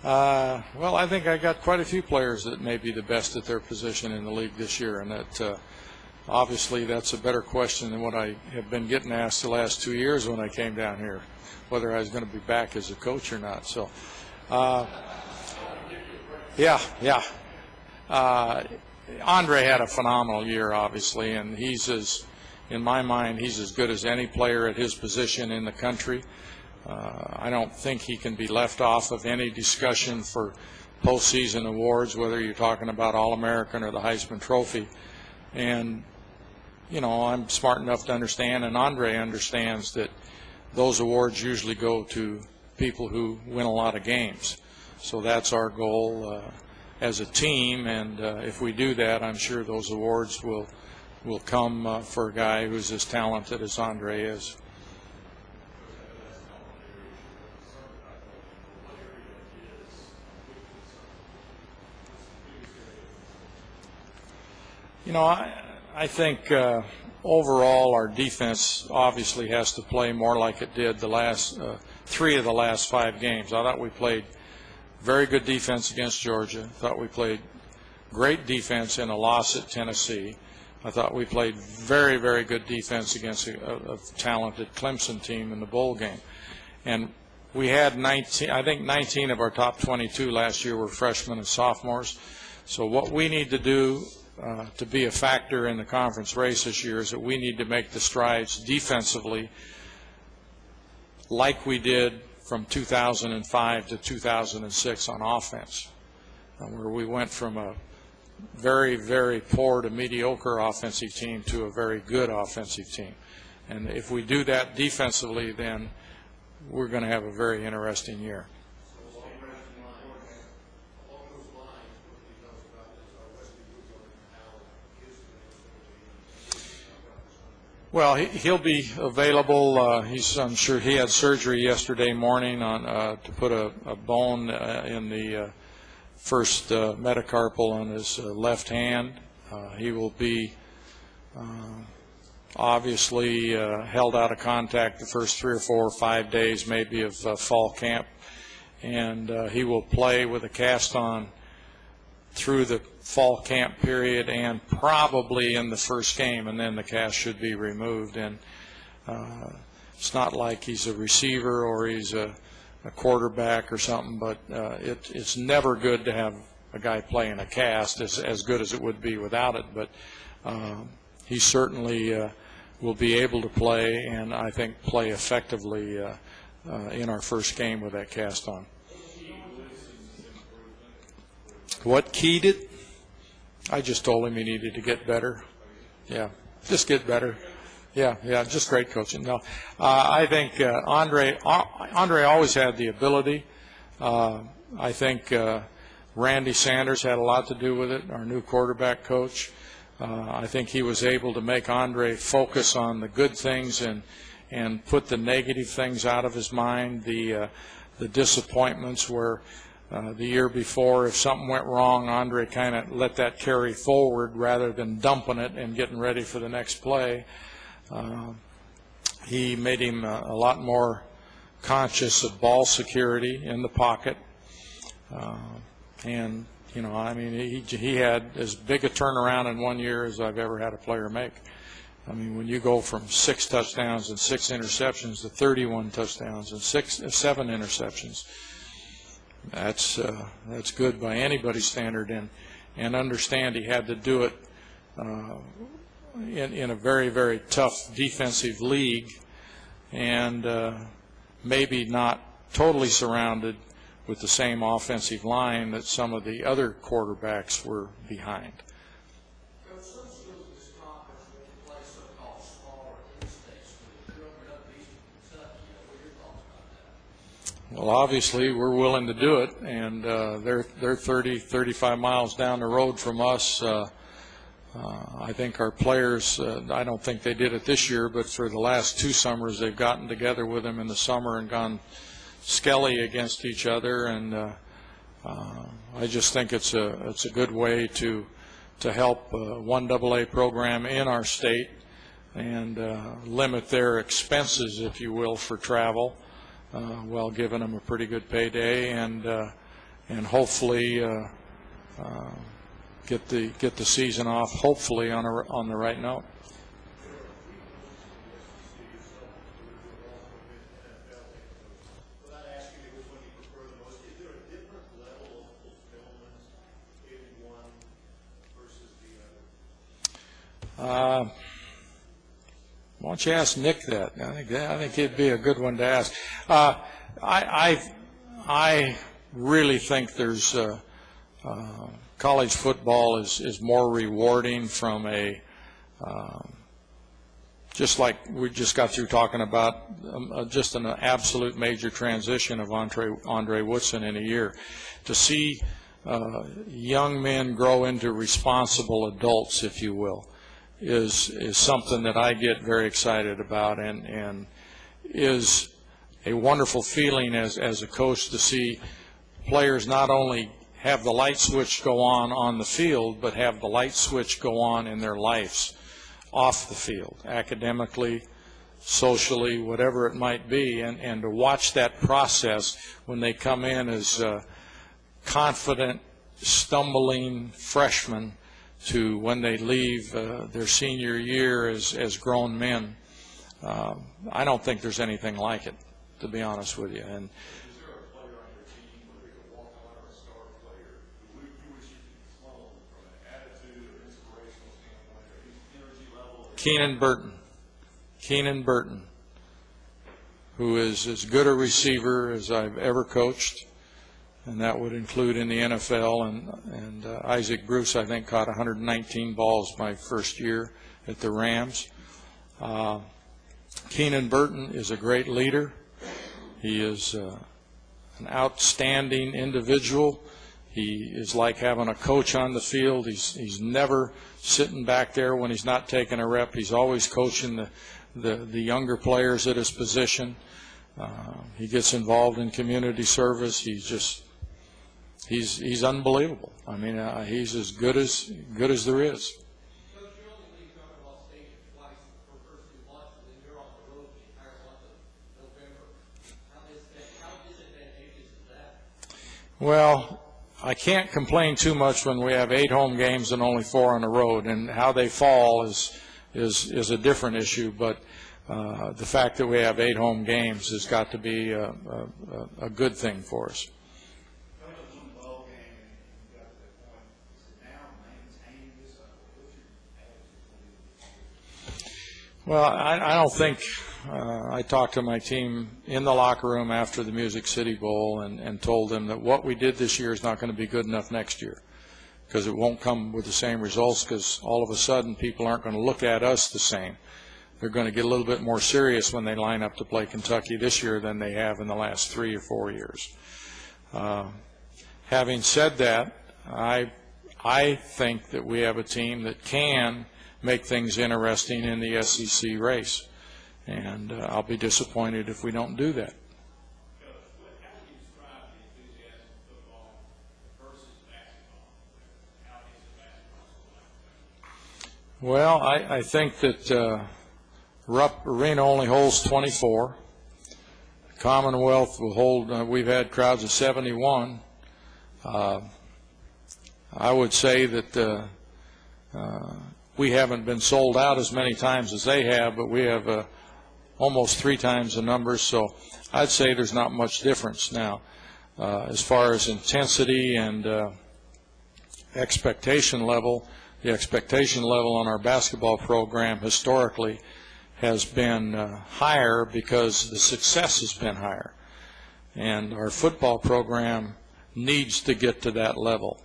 Well, I think I got quite a few players that may be the best at their position in the league this year, and that obviously that's a better question than what I have been getting asked the last 2 years when I came down here, whether I was going to be back as a coach or not. So, yeah. Andre had a phenomenal year, obviously, and in my mind, he's as good as any player at his position in the country. I don't think he can be left off of any discussion for postseason awards, whether you're talking about All-American or the Heisman Trophy. And, you know, I'm smart enough to understand, and Andre understands, that those awards usually go to people who win a lot of games. So that's our goal as a team, and if we do that, I'm sure those awards will come for a guy who's as talented as Andre is. You know, I think overall our defense obviously has to play more like it did the last 3 of the last 5 games. I thought we played very good defense against Georgia. I thought we played great defense in a loss at Tennessee. I thought we played very, very good defense against a talented Clemson team in the bowl game. And we had 19 of our top 22 last year were freshmen and sophomores. So what we need to do to be a factor in the conference race this year is that we need to make the strides defensively like we did from 2005 to 2006 on offense, where we went from a very, very poor to mediocre offensive team to a very good offensive team. And if we do that defensively, then we're going to have a very interesting year. Well, he'll be available. I'm sure he had surgery yesterday morning to put a bone in the first metacarpal on his left hand. He will be obviously held out of contact the first 3 or 4 or 5 days maybe of fall camp, and he will play with a cast on through the fall camp period and probably in the first game, and then the cast should be removed. And it's not like he's a receiver or he's a quarterback or something, but it's never good to have a guy playing a cast, as good as it would be without it. But he certainly will be able to play, and I think play effectively in our first game with that cast on. What keyed it? I just told him he needed to get better. Yeah, just get better. Yeah, just great coaching. No, I think Andre always had the ability. I think Randy Sanders had a lot to do with it, our new quarterback coach. I think he was able to make Andre focus on the good things and put the negative things out of his mind, the disappointments where the year before, if something went wrong, Andre kind of let that carry forward rather than dumping it and getting ready for the next play. He made him a lot more conscious of ball security in the pocket. And, you know, I mean, he had as big a turnaround in 1 year as I've ever had a player make. I mean, when you go from 6 touchdowns and 6 interceptions to 31 touchdowns and 7 interceptions, that's good by anybody's standard, and understand he had to do it in a very, very tough defensive league, and maybe not totally surrounded with the same offensive line that some of the other quarterbacks were behind. Well, obviously, we're willing to do it, and they're 30, 35 miles down the road from us. I think our players, I don't think they did it this year, but for the last 2 summers, they've gotten together with them in the summer and gone skelly against each other, and I just think it's a good way to help 1AA program in our state and limit their expenses, if you will, for travel. while giving them a pretty good payday, and hopefully get the season off hopefully on the right note. Why don't you ask Nick that? I think he'd be a good one to ask. I really think there's college football is more rewarding from a just like we just got through talking about just an absolute major transition of Andre Woodson in a year. To see young men grow into responsible adults, if you will, is something that I get very excited about, and is a wonderful feeling as a coach to see players not only have the light switch go on the field, but have the light switch go on in their lives off the field, academically, socially, whatever it might be, and to watch that process when they come in as confident, stumbling freshmen to when they leave their senior year as grown men. I don't think there's anything like it, to be honest with you. And is there a player on your team, whether it's a walk-on or a star player, who you wish you could clone from an attitude or inspirational standpoint or energy level? Keenan Burton, who is as good a receiver as I've ever coached, and that would include in the NFL. And Isaac Bruce, I think, caught 119 balls my first year at the Rams. Keenan Burton is a great leader. He is an outstanding individual. He is like having a coach on the field. He's never sitting back there when he's not taking a rep. He's always coaching the younger players at his position. He gets involved in community service. He's unbelievable. I mean, he's as good as there is. Well, I can't complain too much when we have 8 home games and only 4 on the road, and how they fall is a different issue. But the fact that we have 8 home games has got to be a good thing for us. Well, I don't think I talked to my team in the locker room after the Music City Bowl and told them that what we did this year is not going to be good enough next year, because it won't come with the same results, because all of a sudden people aren't going to look at us the same. They're going to get a little bit more serious when they line up to play Kentucky this year than they have in the last 3 or 4 years. Having said that, I think that we have a team that can make things interesting in the SEC race, and I'll be disappointed if we don't do that. Well, I think that Rupp Arena only holds 24. Commonwealth will hold, we've had crowds of 71. I would say that we haven't been sold out as many times as they have, but we have almost 3 times the numbers, so I'd say there's not much difference now. As far as intensity and expectation level, the expectation level on our basketball program historically has been higher because the success has been higher. And our football program needs to get to that level.